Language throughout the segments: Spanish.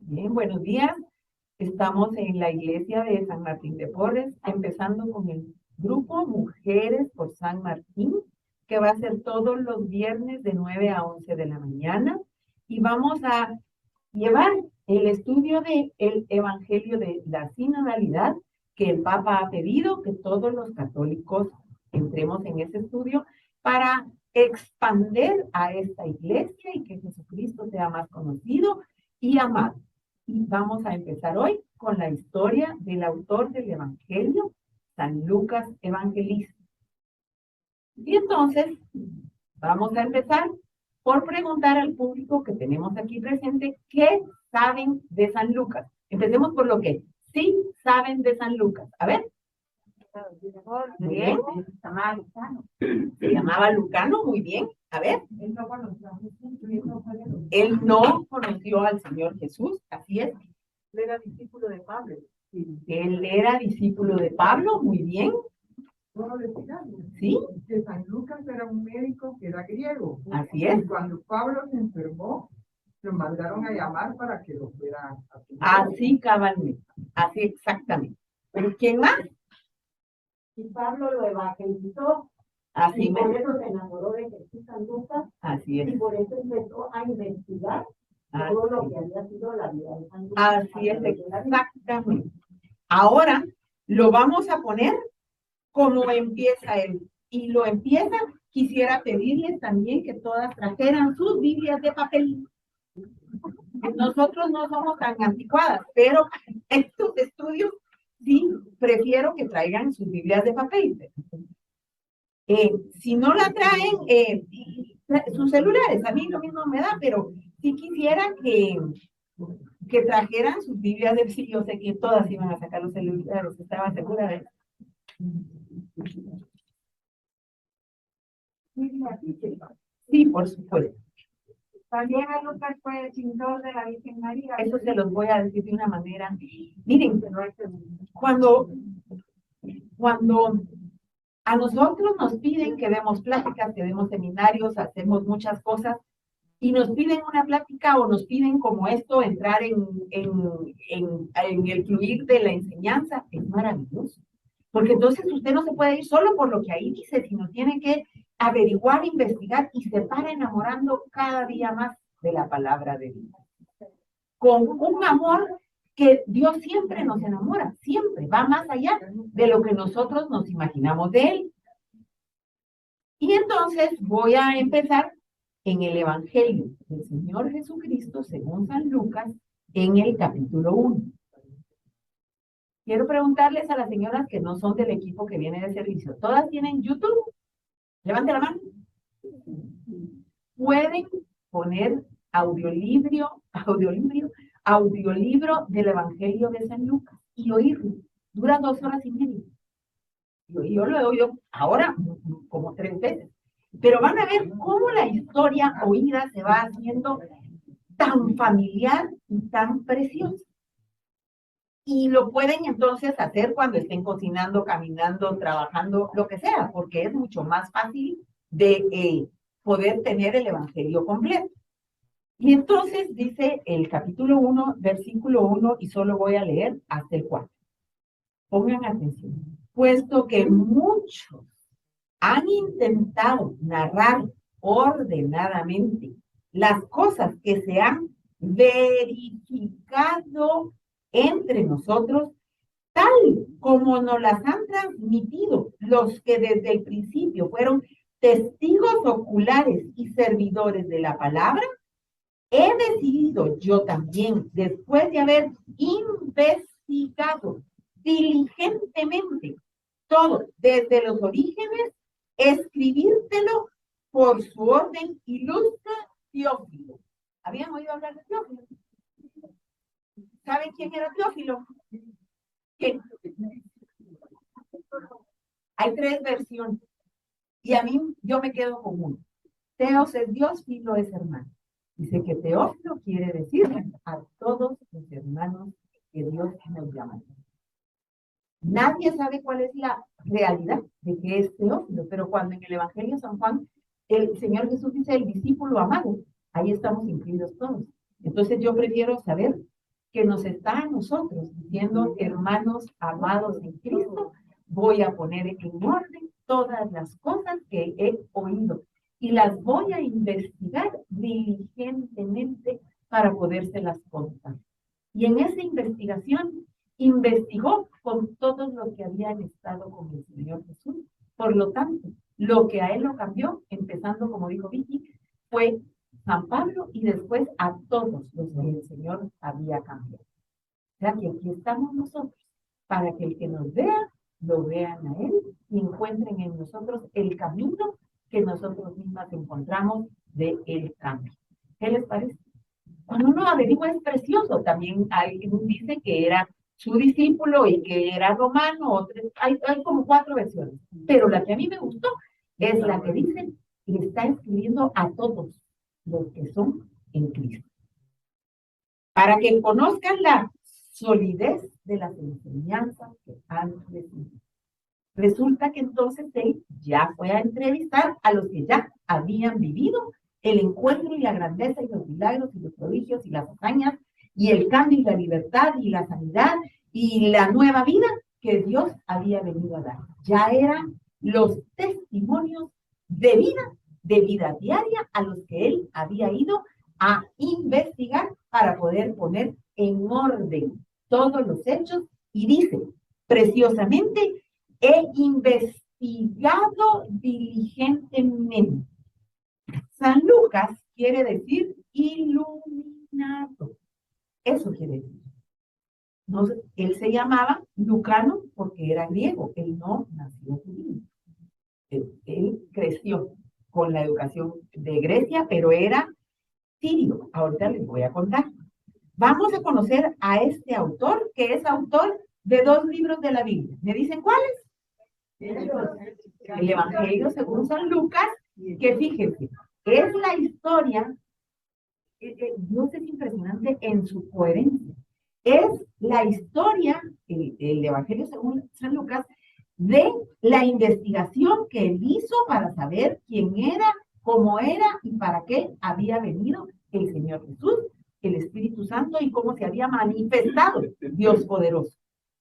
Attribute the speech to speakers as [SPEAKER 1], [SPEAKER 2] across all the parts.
[SPEAKER 1] Bien, buenos días. Estamos en la iglesia de San Martín de Porres, empezando con el grupo Mujeres por San Martín, que va a ser todos los viernes de 9 a 11 de la mañana. Y vamos a llevar el estudio del Evangelio de la Sinodalidad, que el Papa ha pedido que todos los católicos entremos en ese estudio para expander a esta iglesia y que Jesucristo sea más conocido y amado. Y vamos a empezar hoy con la historia del autor del Evangelio, San Lucas Evangelista. Y entonces, vamos a empezar por preguntar al público que tenemos aquí presente, ¿qué saben de San Lucas? Empecemos por lo que sí saben de San Lucas. A ver. Muy bien. Se llamaba Lucano, muy bien. A ver. Él no conoció al Señor Jesús, así es.
[SPEAKER 2] Él era discípulo de Pablo.
[SPEAKER 1] Él era discípulo de Pablo, muy bien.
[SPEAKER 2] ¿Puedo decir algo?
[SPEAKER 1] Sí.
[SPEAKER 2] Que San Lucas era un médico que era griego.
[SPEAKER 1] Así es.
[SPEAKER 2] Y cuando Pablo se enfermó, lo mandaron a llamar para que lo fuera a atender.
[SPEAKER 1] Así cabalmente, así exactamente. ¿Pero quién más?
[SPEAKER 3] Y Pablo lo evangelizó,
[SPEAKER 1] Así
[SPEAKER 3] y por
[SPEAKER 1] me...
[SPEAKER 3] eso se enamoró de Jesús San Lucas,
[SPEAKER 1] Así
[SPEAKER 3] y
[SPEAKER 1] es.
[SPEAKER 3] por eso empezó a investigar todo lo que había sido la vida de San Lucas.
[SPEAKER 1] Así es, exactamente. Ahora lo vamos a poner como empieza él. Y lo empieza, quisiera pedirles también que todas trajeran sus Biblias de papel. Nosotros no somos tan anticuadas, pero estos estudios sí prefiero que traigan sus Biblias de papel. Si no la traen, sus celulares, a mí lo mismo me da, pero sí quisiera que trajeran sus Biblias de... Sí, yo sé que todas iban a sacar los celulares, estaba segura de eso. Sí, por supuesto.
[SPEAKER 3] También a Lucas fue el pintor de la Virgen María.
[SPEAKER 1] Eso se los voy a decir de una manera. Miren, cuando a nosotros nos piden que demos pláticas, que demos seminarios, hacemos muchas cosas, y nos piden una plática o nos piden como esto, entrar en el fluir de la enseñanza, es maravilloso. Porque entonces usted no se puede ir solo por lo que ahí dice, sino tiene que averiguar, investigar y se para enamorando cada día más de la palabra de Dios. Con un amor que Dios siempre nos enamora, siempre, va más allá de lo que nosotros nos imaginamos de Él. Y entonces voy a empezar en el Evangelio del Señor Jesucristo según San Lucas, en el capítulo 1. Quiero preguntarles a las señoras que no son del equipo que viene de servicio, ¿todas tienen YouTube? Levante la mano. Pueden poner audiolibro del Evangelio de San Lucas y oírlo. Dura 2 horas y media. Yo lo he oído ahora como 3 veces. Pero van a ver cómo la historia oída se va haciendo tan familiar y tan preciosa. Y lo pueden entonces hacer cuando estén cocinando, caminando, trabajando, lo que sea, porque es mucho más fácil de poder tener el Evangelio completo. Y entonces dice el capítulo 1, versículo 1, y solo voy a leer hasta el 4. Pongan atención. Puesto que muchos han intentado narrar ordenadamente las cosas que se han verificado entre nosotros, tal como nos las han transmitido los que desde el principio fueron testigos oculares y servidores de la palabra, he decidido yo también, después de haber investigado diligentemente todo desde los orígenes, escribírtelo por su orden ilustre Teófilo. ¿Habían oído hablar de Teófilo? ¿Saben quién era Teófilo? ¿Quién? Hay 3 versiones. Y a mí, yo me quedo con uno. Teos es Dios, Filo es hermano. Dice que Teófilo quiere decir a todos los hermanos que Dios nos llama. Nadie sabe cuál es la realidad de que es Teófilo, pero cuando en el Evangelio de San Juan el Señor Jesús dice el discípulo amado, ahí estamos incluidos todos. Entonces yo prefiero saber que nos está a nosotros diciendo, hermanos amados en Cristo, voy a poner en orden todas las cosas que he oído y las voy a investigar diligentemente para podérselas contar. Y en esa investigación, investigó con todos los que habían estado con el Señor Jesús. Por lo tanto, lo que a él lo cambió, empezando, como dijo Vicky, fue San Pablo y después a todos los que el Señor había cambiado. O sea que aquí estamos nosotros, para que el que nos vea, lo vean a él y encuentren en nosotros el camino que nosotros mismas encontramos de el cambio. ¿Qué les parece? Cuando uno averigua es precioso. También alguien dice que era su discípulo y que era romano. Hay como 4 versiones. Pero la que a mí me gustó es la que dice que está escribiendo a todos los que son en Cristo. Para que conozcan la solidez de las enseñanzas que han recibido. Resulta que entonces él ya fue a entrevistar a los que ya habían vivido el encuentro y la grandeza y los milagros y los prodigios y las hazañas y el cambio y la libertad y la sanidad y la nueva vida que Dios había venido a dar. Ya eran los testimonios de vida diaria a los que él había ido a investigar para poder poner en orden todos los hechos y dice preciosamente, he investigado diligentemente. San Lucas quiere decir iluminado. Eso quiere decir. No, él se llamaba Lucano porque era griego. Él no nació judío. Él creció con la educación de Grecia, pero era sirio. Ahorita les voy a contar. Vamos a conocer a este autor, que es autor de 2 libros de la Biblia. ¿Me dicen cuáles? El Evangelio según San Lucas, que fíjense, es la historia, Dios es impresionante en su coherencia. Es la historia, el Evangelio según San Lucas, de la investigación que él hizo para saber quién era, cómo era y para qué había venido el Señor Jesús, el Espíritu Santo y cómo se había manifestado Dios poderoso.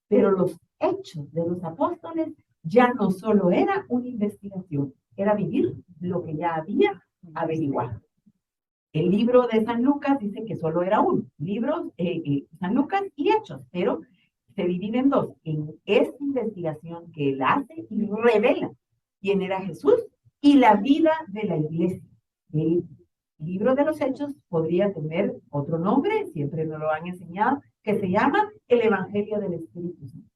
[SPEAKER 1] Pero los hechos de los apóstoles ya no solo era una investigación, era vivir lo que ya había averiguado. El libro de San Lucas dice que solo era uno, libros San Lucas y Hechos, pero se divide en 2, en esta investigación que él hace y revela quién era Jesús y la vida de la iglesia. El libro de los Hechos podría tener otro nombre, siempre nos lo han enseñado, que se llama el Evangelio del Espíritu Santo.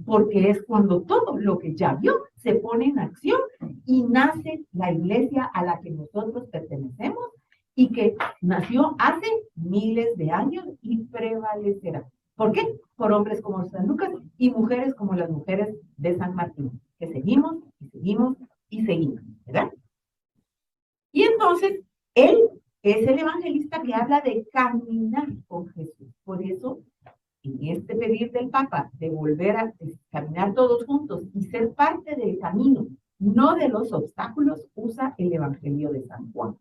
[SPEAKER 1] Porque es cuando todo lo que ya vio se pone en acción y nace la iglesia a la que nosotros pertenecemos y que nació hace miles de años y prevalecerá. ¿Por qué? Por hombres como San Lucas y mujeres como las mujeres de San Martín, que seguimos y seguimos y seguimos, ¿verdad? Y entonces, él es el evangelista que habla de caminar con Jesús. Por eso, en este pedir del Papa de volver a caminar todos juntos y ser parte del camino, no de los obstáculos, usa el Evangelio de San Juan.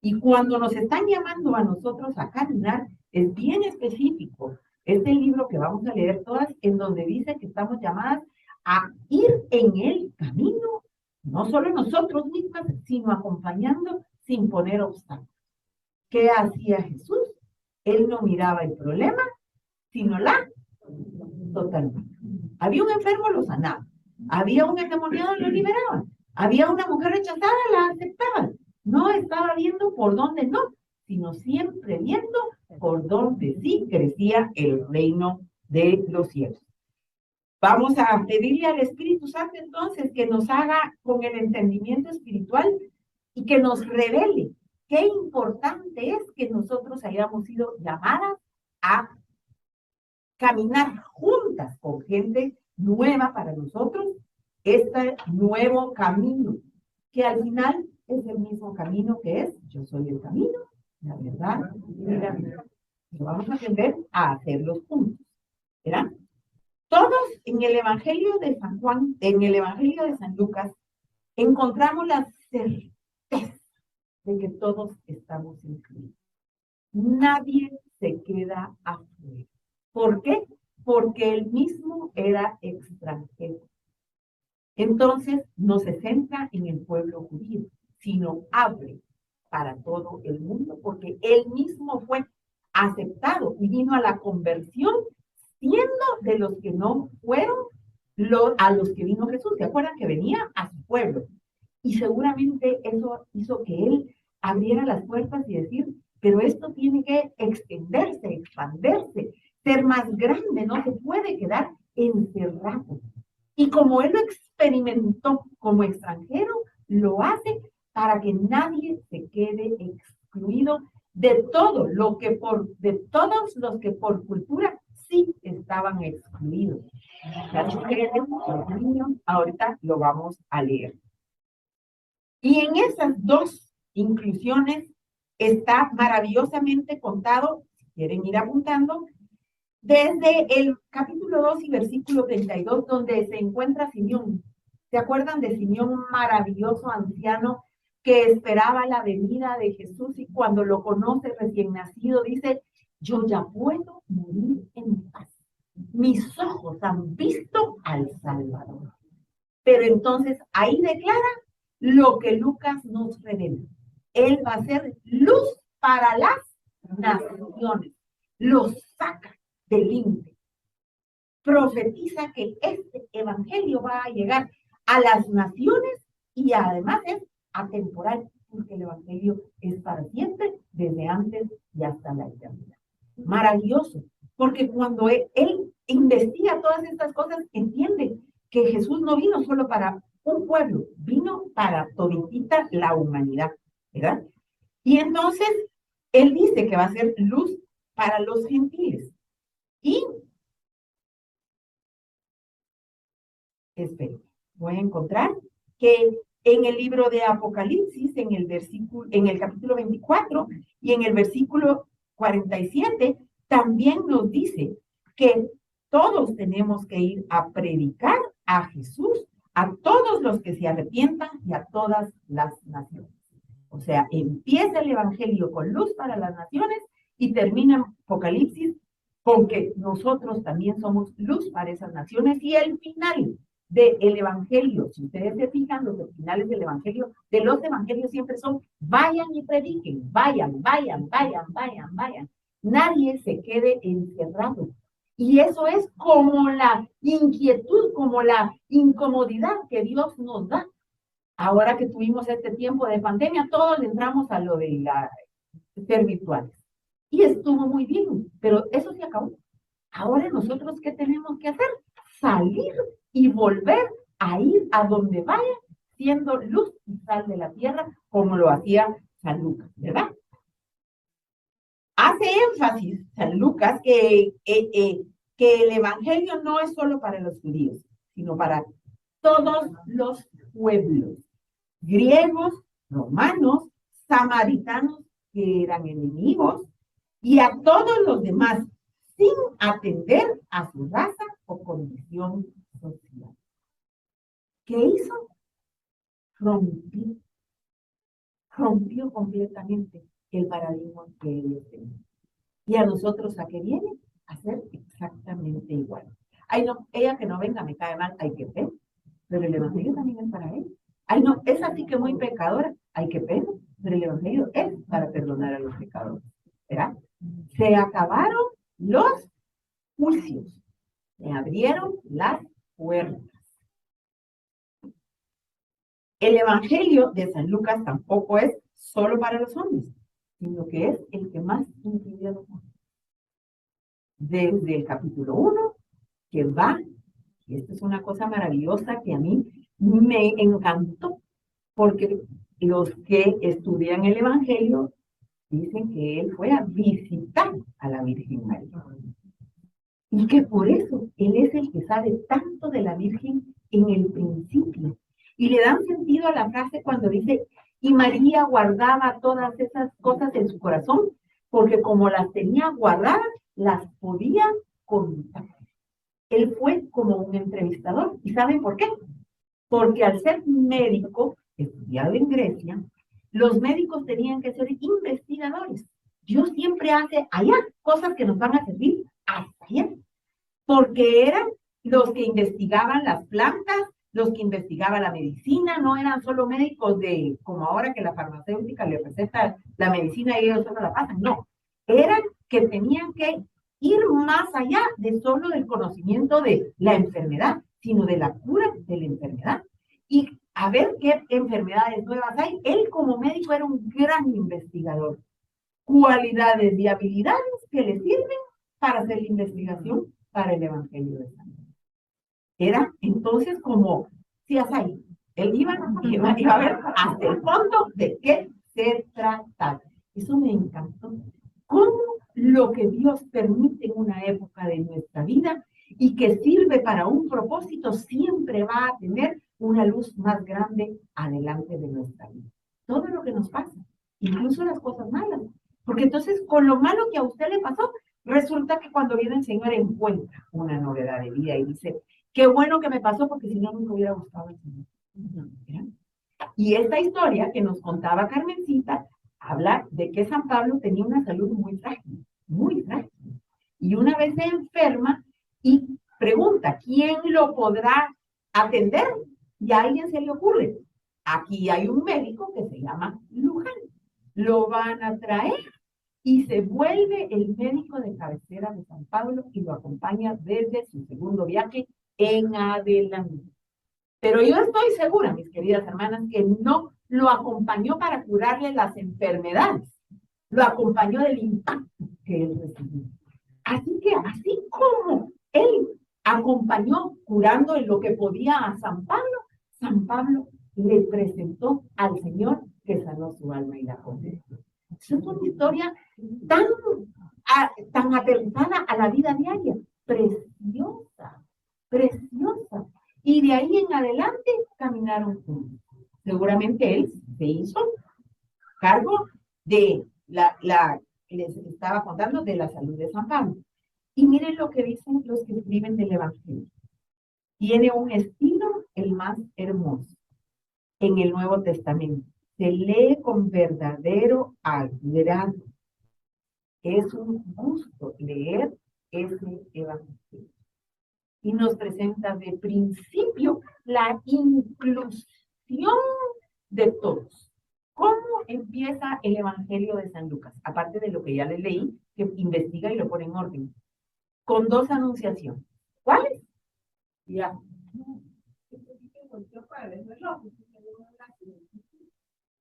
[SPEAKER 1] Y cuando nos están llamando a nosotros a caminar, es bien específico. Es el libro que vamos a leer todas, en donde dice que estamos llamadas a ir en el camino, no solo nosotros mismas, sino acompañando sin poner obstáculos. ¿Qué hacía Jesús? Él no miraba el problema, sino la totalmente. Había un enfermo, lo sanaba. Había un endemoniado, lo liberaba. Había una mujer rechazada, la aceptaban. No estaba viendo por dónde no, sino siempre viendo por dónde sí crecía el reino de los cielos. Vamos a pedirle al Espíritu Santo entonces que nos haga con el entendimiento espiritual y que nos revele qué importante es que nosotros hayamos sido llamadas a caminar juntas con gente nueva para nosotros, este nuevo camino, que al final es el mismo camino que es, yo soy el camino, la verdad y la vida. Y vamos a aprender a hacerlos juntos, ¿verdad? Todos en el Evangelio de San Juan, en el Evangelio de San Lucas, encontramos la certeza de que todos estamos incluidos. Nadie se queda afuera. ¿Por qué? Porque él mismo era extranjero. Entonces, no se centra en el pueblo judío, sino abre para todo el mundo, porque él mismo fue aceptado y vino a la conversión siendo de los que no fueron a los que vino Jesús. ¿Se acuerdan que venía a su pueblo? Y seguramente eso hizo que él abriera las puertas y decir, pero esto tiene que extenderse, expandirse, ser más grande, no se puede quedar encerrado. Y como él lo experimentó como extranjero, lo hace para que nadie se quede excluido de todo lo que de todos los que por cultura sí estaban excluidos. Las mujeres, los niños, ahorita lo vamos a leer. Y en esas dos inclusiones está maravillosamente contado, si quieren ir apuntando, desde el capítulo 2 y versículo 32, donde se encuentra Simeón. ¿Se acuerdan de Simeón, maravilloso anciano que esperaba la venida de Jesús y cuando lo conoce recién nacido dice, yo ya puedo morir en paz? Mis ojos han visto al Salvador. Pero entonces ahí declara lo que Lucas nos revela. Él va a ser luz para las naciones. Los saca del límite. Profetiza que este evangelio va a llegar a las naciones y además es atemporal, porque el evangelio es para siempre, desde antes y hasta la eternidad. Maravilloso, porque cuando él investiga todas estas cosas, entiende que Jesús no vino solo para un pueblo, vino para toditita la humanidad, ¿verdad? Y entonces, él dice que va a ser luz para los gentiles. Y, esperen, voy a encontrar que en el libro de Apocalipsis, en el capítulo 24 y en el versículo 47, también nos dice que todos tenemos que ir a predicar a Jesús, a todos los que se arrepientan y a todas las naciones. O sea, empieza el evangelio con luz para las naciones y termina Apocalipsis con que nosotros también somos luz para esas naciones. Y el final del evangelio, si ustedes se fijan, los finales del evangelio, de los evangelios siempre son vayan y prediquen, vayan, vayan, vayan, vayan, vayan. Nadie se quede encerrado. Y eso es como la inquietud, como la incomodidad que Dios nos da. Ahora que tuvimos este tiempo de pandemia, todos entramos a lo de ser virtuales. Y estuvo muy bien, pero eso se acabó. Ahora nosotros, ¿qué tenemos que hacer? Salir y volver a ir a donde vaya, siendo luz y sal de la tierra, como lo hacía San Lucas, ¿verdad? Hace énfasis San Lucas que el evangelio no es solo para los judíos, sino para todos los pueblos, griegos, romanos, samaritanos, que eran enemigos, y a todos los demás, sin atender a su raza o condición social. ¿Qué hizo? Rompió completamente el paradigma que ellos tenían. Y a nosotros, ¿a qué viene? A ser exactamente igual. Ay, no, ella que no venga me cae mal, hay que ver, pero el evangelio también es para él. Ay, no, es así que muy pecadora, hay que ver, pero el evangelio es para perdonar a los pecadores, ¿verdad? Se acabaron los juicios, se abrieron las puertas. El evangelio de San Lucas tampoco es solo para los hombres, sino que es el que más incluye a los hombres. Desde el capítulo 1, que va, y esto es una cosa maravillosa que a mí me encantó, porque los que estudian el evangelio dicen que él fue a visitar a la Virgen María. Y que por eso él es el que sabe tanto de la Virgen en el principio. Y le dan sentido a la frase cuando dice, y María guardaba todas esas cosas en su corazón, porque como las tenía guardadas, las podía contar. Él fue como un entrevistador. ¿Y saben por qué? Porque al ser médico, estudiado en Grecia, los médicos tenían que ser investigadores. Dios siempre hace allá cosas que nos van a servir hasta allá. porque eran los que investigaban las plantas, los que investigaban la medicina, no eran solo médicos de, como ahora que la farmacéutica le receta la medicina y ellos solo la pasan, no, eran que tenían que ir más allá de solo del conocimiento de la enfermedad, sino de la cura de la enfermedad. Y a ver qué enfermedades nuevas hay. Él como médico era un gran investigador. Cualidades y habilidades que le sirven para hacer la investigación para el Evangelio de San Lucas. Era entonces como, si ahí, él iba a ver hasta el fondo de qué se trataba. Eso me encantó. Cómo lo que Dios permite en una época de nuestra vida y que sirve para un propósito siempre va a tener una luz más grande adelante de nuestra vida. Todo lo que nos pasa, incluso las cosas malas. Porque entonces, con lo malo que a usted le pasó, resulta que cuando viene el Señor encuentra una novedad de vida y dice, qué bueno que me pasó porque si no, nunca hubiera gustado el Señor. ¿Bien? Y esta historia que nos contaba Carmencita habla de que San Pablo tenía una salud muy frágil, muy frágil. Y una vez se enferma y pregunta, ¿quién lo podrá atender? Y a alguien se le ocurre. Aquí hay un médico que se llama Luján. Lo van a traer y se vuelve el médico de cabecera de San Pablo y lo acompaña desde su segundo viaje en adelante. Pero yo estoy segura, mis queridas hermanas, que no lo acompañó para curarle las enfermedades, lo acompañó del impacto que él recibió. Así que así como él acompañó curando en lo que podía a San Pablo le presentó al Señor que sanó su alma y la convirtió. Es una historia tan aterrizada a la vida diaria, preciosa, preciosa. Y de ahí en adelante caminaron juntos. Seguramente él se hizo cargo de les estaba contando de la salud de San Pablo. Y miren lo que dicen los que escriben del Evangelio. Tiene un estilo el más hermoso en el Nuevo Testamento. Se lee con verdadero agrado. Es un gusto leer ese Evangelio. Y nos presenta de principio la inclusión de todos. ¿Cómo empieza el Evangelio de San Lucas? Aparte de lo que ya les leí, que investiga y lo pone en orden. Con dos anunciaciones. ¿Cuáles? Ya.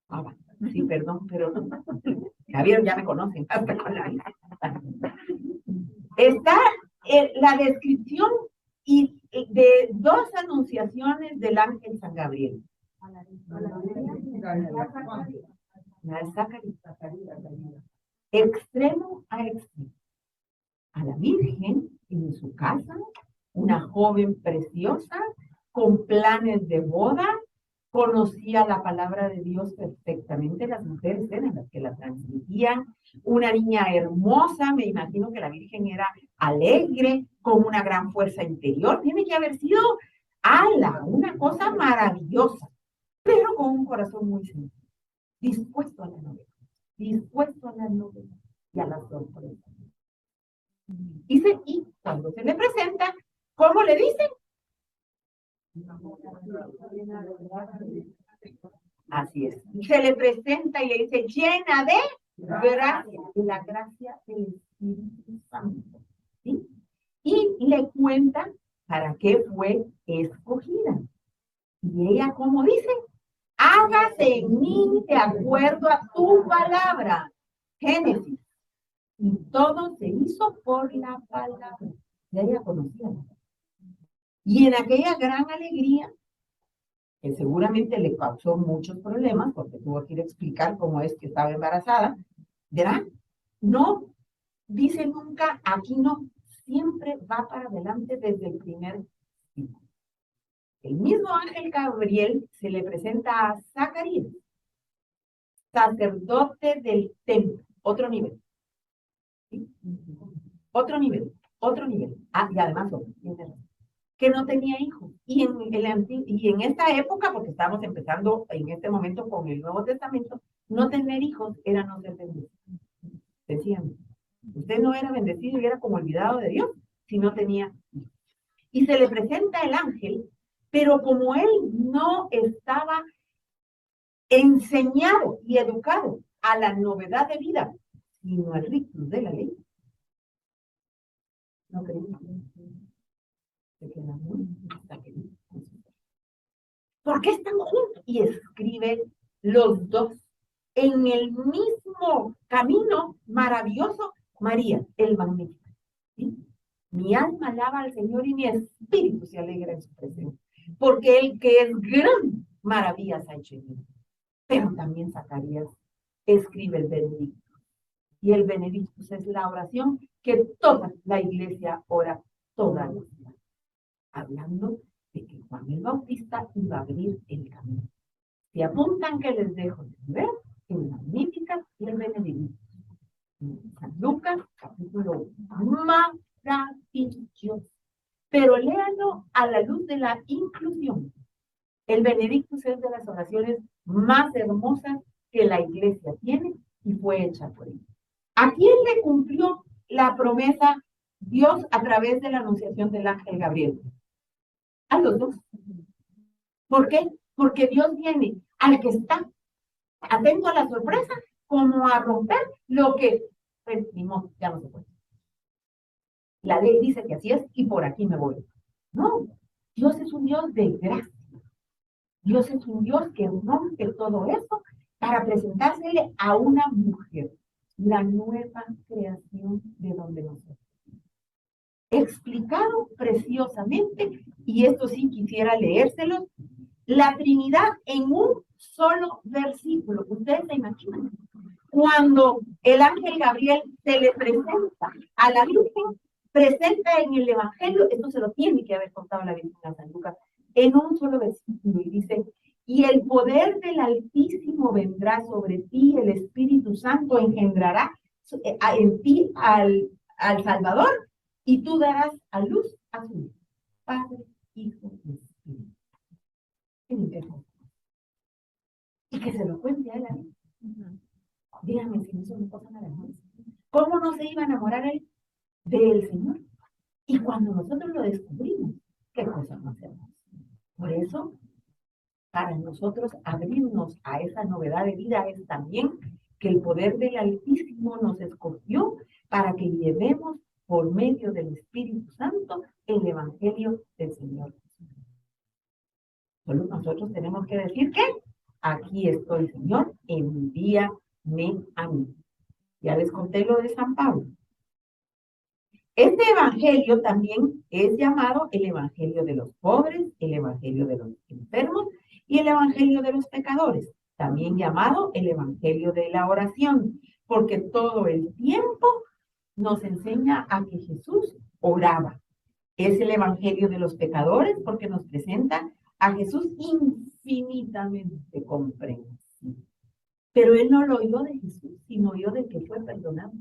[SPEAKER 1] Ah, sí, perdón, pero Javier, ya me conocen. Hasta con la vida. Está la descripción de dos anunciaciones del ángel San Gabriel. Extremo a extremo. A la Virgen en su casa, una joven preciosa, con planes de boda, conocía la palabra de Dios perfectamente, las mujeres eran las que la transmitían, una niña hermosa, me imagino que la Virgen era alegre, con una gran fuerza interior, tiene que haber sido una cosa maravillosa, pero con un corazón muy sencillo, dispuesto a la novedad, y a la sorpresa. Y cuando se le presenta, ¿cómo le dicen? Así es. Se le presenta y le dice, llena de gracia, la gracia del Espíritu Santo. ¿Sí? Y le cuenta para qué fue escogida. Y ella, ¿cómo dice? Hágase en mí de acuerdo a tu palabra. Génesis. Y todo se hizo por la palabra. Ya ella conocía. Y en aquella gran alegría, que seguramente le causó muchos problemas, porque tuvo que ir a explicar cómo es que estaba embarazada, ¿verdad? No dice nunca, aquí no, siempre va para adelante desde el primer tiempo. El mismo ángel Gabriel se le presenta a Zacarías, sacerdote del templo, otro nivel. ¿Sí? Otro nivel. Y además otro, que no tenía hijos. Y en esta época, porque estamos empezando en este momento con el Nuevo Testamento, no tener hijos era no ser bendecido. Decían, usted no era bendecido y era como olvidado de Dios si no tenía hijos. Y se le presenta el ángel, pero como él no estaba enseñado y educado a la novedad de vida, sino al rictus de la ley, no creía. Se queda muy feliz. ¿Por qué están juntos? Y escribe los dos en el mismo camino maravilloso, María, el magnífico. ¿Sí? Mi alma alaba al Señor y mi espíritu se alegra en su presencia, porque el que es gran maravillas ha hecho en mí. Pero también Zacarías escribe el Benedictus. Y el Benedictus es la oración que toda la iglesia ora toda la vida, hablando de que Juan el Bautista iba a abrir el camino. Se apuntan que les dejo de ver el Magníficat y el Benedictus. San Lucas, capítulo maravilloso. Pero léanlo a la luz de la inclusión. El Benedictus es de las oraciones más hermosas que la iglesia tiene y fue hecha por él. ¿A quién le cumplió la promesa Dios a través de la anunciación del ángel Gabriel? A los dos. ¿Por qué? Porque Dios viene al que está atento a la sorpresa como a romper lo que, pues, ni modo, ya no se puede. La ley dice que así es y por aquí me voy. No, Dios es un Dios de gracia. Dios es un Dios que rompe todo eso para presentársele a una mujer, la nueva creación de donde nosotros. Explicado preciosamente, y esto sí quisiera leérselo, la Trinidad en un solo versículo. Ustedes se imaginan, cuando el ángel Gabriel se le presenta a la Virgen, presenta en el Evangelio, esto se lo tiene que haber contado la Virgen a San Lucas, en un solo versículo, y dice, y el poder del Altísimo vendrá sobre ti, el Espíritu Santo engendrará en ti al Salvador, y tú darás a luz a su hijo, Padre, Hijo y Espíritu. Y que se lo cuente a él a mí. Díganme si no es una cosa maravillosa. ¿Cómo no se iba a enamorar él del Señor? Y cuando nosotros lo descubrimos, qué cosa más hermosa. Por eso, para nosotros abrirnos a esa novedad de vida es también que el poder del Altísimo nos escogió para que llevemos por medio del Espíritu Santo el Evangelio del Señor. Solo nosotros tenemos que decir que aquí estoy, Señor, envíame a mí. Ya les conté lo de San Pablo. Este evangelio también es llamado el evangelio de los pobres, el evangelio de los enfermos y el evangelio de los pecadores, también llamado el evangelio de la oración, porque todo el tiempo nos enseña a que Jesús oraba. Es el evangelio de los pecadores porque nos presenta a Jesús infinitamente comprensivo. Pero él no lo oyó de Jesús, sino oyó del que fue perdonado.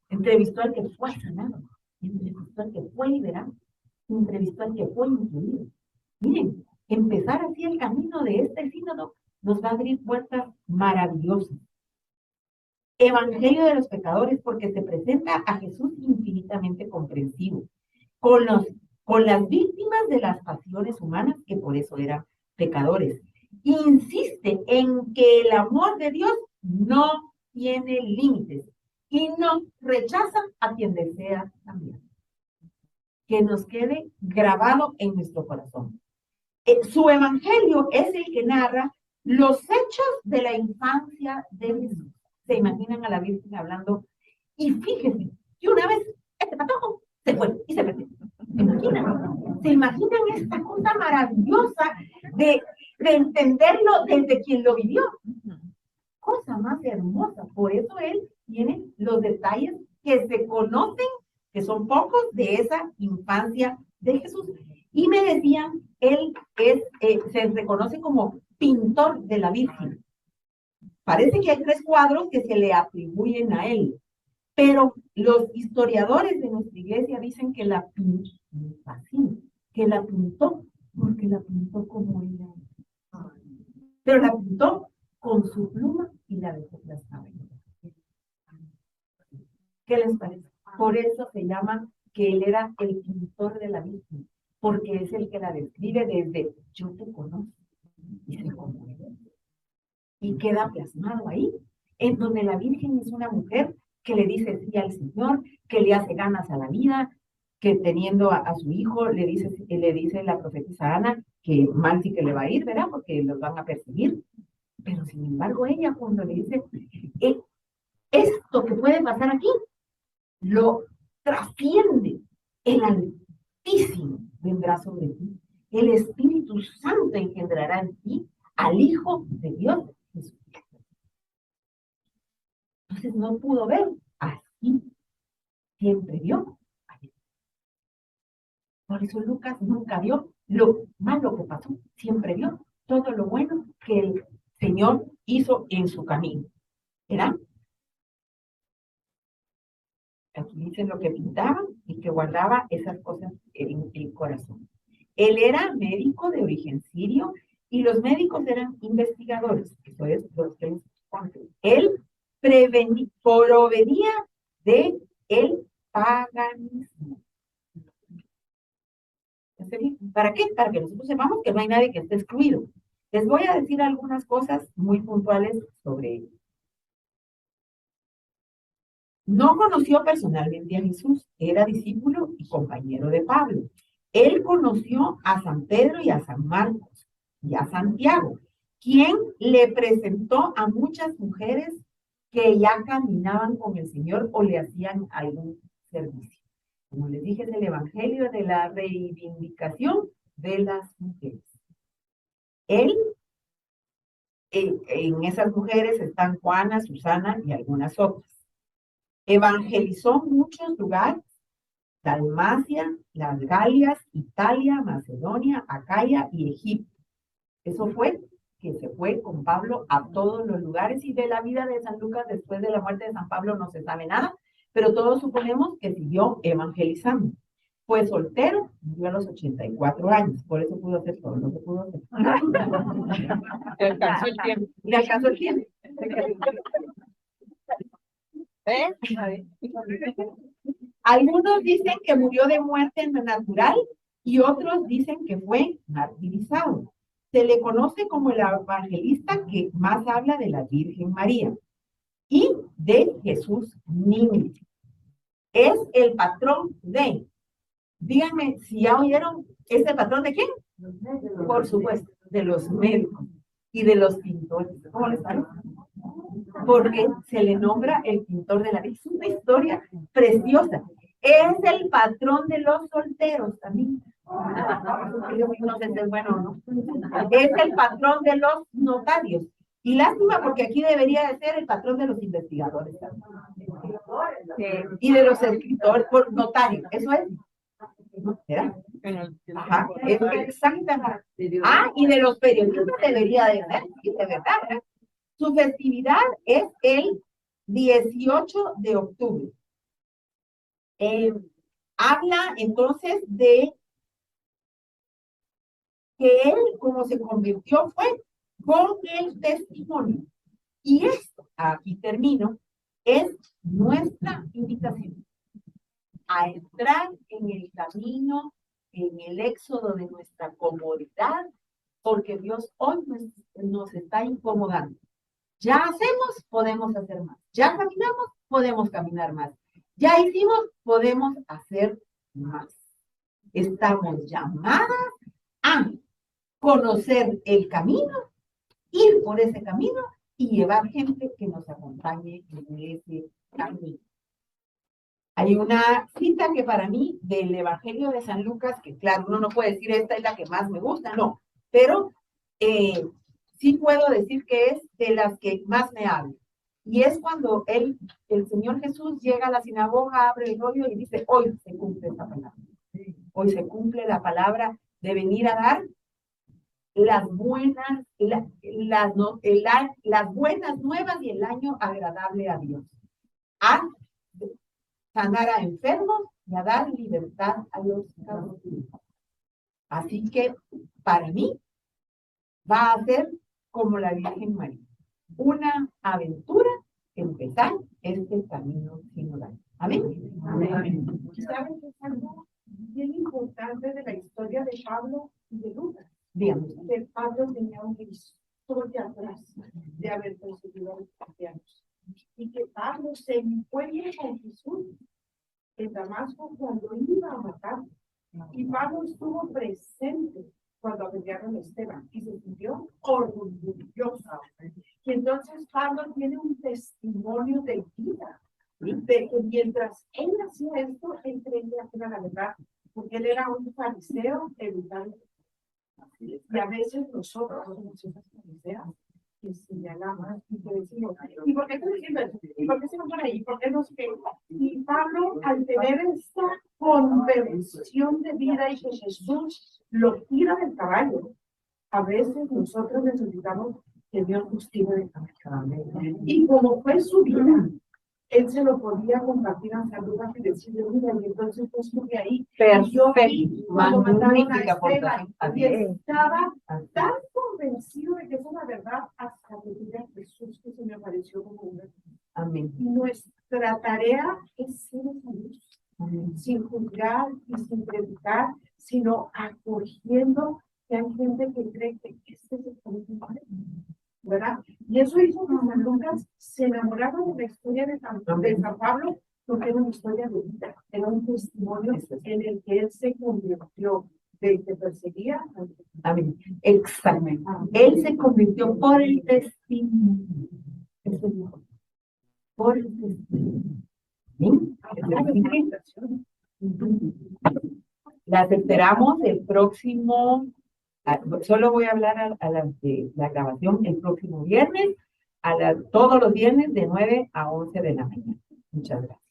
[SPEAKER 1] Entrevistó al que fue sanado, entrevistó al que fue liberado, entrevistó al que fue incluido. Miren, empezar así el camino de este sínodo nos va a abrir puertas maravillosas. Evangelio de los pecadores porque se presenta a Jesús infinitamente comprensivo, con las víctimas de las pasiones humanas que por eso eran pecadores. Insiste en que el amor de Dios no tiene límites y no rechaza a quien desea cambiar. Que nos quede grabado en nuestro corazón. Su evangelio es el que narra los hechos de la infancia de Jesús. Se imaginan a la Virgen hablando, y fíjense, que una vez este patojo se fue y se perdió. ¿Se imaginan esta cosa maravillosa de entenderlo desde quien lo vivió? Cosa más hermosa. Por eso él tiene los detalles que se conocen, que son pocos, de esa infancia de Jesús. Y me decían, él se reconoce como pintor de la Virgen. Parece que hay 3 cuadros que se le atribuyen a él, pero los historiadores de nuestra iglesia dicen que la pintó, que la pintó, porque la pintó como ella. Pero la pintó con su pluma y la dejó plasmada. ¿Qué les parece? Por eso se llama que él era el pintor de la Virgen, porque es el que la describe desde yo te conozco y se conmueve. Y queda plasmado ahí, en donde la Virgen es una mujer que le dice sí al Señor, que le hace ganas a la vida, que teniendo a su hijo le dice la profetisa Ana que mal sí que le va a ir, ¿verdad? Porque los van a perseguir. Pero sin embargo ella cuando le dice, esto que puede pasar aquí, lo trasciende. El Altísimo vendrá sobre ti. El Espíritu Santo engendrará en ti al Hijo de Dios Jesucristo. Entonces no pudo ver, así siempre vio. Por eso Lucas nunca vio lo malo que pasó, siempre vio todo lo bueno que el Señor hizo en su camino. ¿Verdad? Aquí dice lo que pintaba y que guardaba esas cosas en el corazón. Él era médico de origen sirio y los médicos eran investigadores. Eso es lo que les conté. Él provenía de el paganismo. ¿Para qué? Para que nosotros sepamos que no hay nadie que esté excluido. Les voy a decir algunas cosas muy puntuales sobre él. No conoció personalmente a Jesús, era discípulo y compañero de Pablo. Él conoció a San Pedro y a San Marcos y a Santiago, quien le presentó a muchas mujeres que ya caminaban con el Señor o le hacían algún servicio. Como les dije, es el Evangelio de la reivindicación de las mujeres. Él, en esas mujeres están Juana, Susana y algunas otras. Evangelizó muchos lugares: Dalmacia, las Galias, Italia, Macedonia, Acaya y Egipto. Eso fue que se fue con Pablo a todos los lugares, y de la vida de San Lucas después de la muerte de San Pablo no se sabe nada, pero todos suponemos que siguió evangelizando. Fue soltero, murió a los 84 años, por eso pudo hacer todo lo que pudo hacer.
[SPEAKER 2] Le alcanzó el tiempo.
[SPEAKER 1] Le alcanzó el tiempo. Algunos dicen que murió de muerte natural y otros dicen que fue martirizado. Se le conoce como el evangelista que más habla de la Virgen María y de Jesús niño. Es el patrón de, díganme si ya oyeron, ¿es el patrón de quién? Por supuesto, de los médicos y de los pintores. ¿Cómo les parece? Porque se le nombra el pintor de la vida. Es una historia preciosa. Es el patrón de los solteros también. No sé si es bueno o no. Es el patrón de los notarios. Y lástima porque aquí debería de ser el patrón de los investigadores también. Y de los escritores, por notario. Eso es. ¿Verdad? Ajá, es exactamente. Ah, y de los periodistas debería de ser, sí, de verdad, ¿verdad? Su festividad es el 18 de octubre. Habla entonces de que él, como se convirtió, fue con el testimonio. Y esto, aquí termino, es nuestra invitación a entrar en el camino, en el éxodo de nuestra comodidad, porque Dios hoy nos está incomodando. Ya hacemos, podemos hacer más. Ya caminamos, podemos caminar más. Ya hicimos, podemos hacer más. Estamos llamadas a conocer el camino, ir por ese camino y llevar gente que nos acompañe en ese camino. Hay una cita que para mí del Evangelio de San Lucas, que claro, uno no puede decir esta es la que más me gusta, no, pero sí puedo decir que es de las que más me habla. Y es cuando el Señor Jesús llega a la sinagoga, abre el rollo y dice, hoy se cumple esta palabra. Hoy se cumple la palabra de venir a dar las buenas, las buenas nuevas y el año agradable a Dios. A sanar a enfermos y a dar libertad a los cautivos. Así que para mí va a ser como la Virgen María, una aventura empezar este camino sinodal. Amén.
[SPEAKER 2] Amén.
[SPEAKER 3] ¿Y saben que es algo bien importante de la historia de Pablo y de Lucas?
[SPEAKER 1] Dígame.
[SPEAKER 3] Que Pablo tenía una historia atrás de haber perseguido a los cristianos. Y que Pablo se encuentra con Jesús en Damasco cuando iba a matar. Y Pablo estuvo presente cuando apedrearon a Esteban y se sintió orgulloso. Y entonces Pablo tiene un testimonio de vida, de que mientras él hacía esto, él creía que era la verdad, porque él era un fariseo evitando. Y a veces nosotros somos esas fariseas que señalamos y que decimos, ¿y por qué estoy diciendo eso? ¿Y por qué se van por ahí? ¿Por qué no sé qué? Y Pablo, al tener esta conversión de vida y que Jesús lo tira del caballo, a veces nosotros necesitamos que Dios nos tire del caballo. Y como fue su vida, él se lo podía compartir a San Lucas y decirle, mira, y entonces yo estuve ahí. Y yo vi cuando mataron a
[SPEAKER 1] Magnífica
[SPEAKER 3] Esteban,
[SPEAKER 1] aportación.
[SPEAKER 3] y estaba
[SPEAKER 1] Así es.
[SPEAKER 3] tan convencido de que es una verdad hasta que vi a Jesús que se me apareció como una.
[SPEAKER 1] Amén.
[SPEAKER 3] Y nuestra tarea es ser esa luz,
[SPEAKER 1] Amén.
[SPEAKER 3] sin juzgar y sin predicar, sino acogiendo que hay gente que cree que este es el camino, ¿verdad? Y eso hizo que San Lucas se enamorara de la historia de San Pablo, porque era una historia de vida, era un testimonio en el que él se convirtió de que perseguía a
[SPEAKER 1] Amén. Exactamente. Él se convirtió por el testimonio. Eso es mejor. Por el testimonio. ¿Sí? Así que las esperamos el próximo. Solo voy a hablar a las de la grabación el próximo viernes, todos los viernes de 9 a 11 de la mañana. Muchas gracias.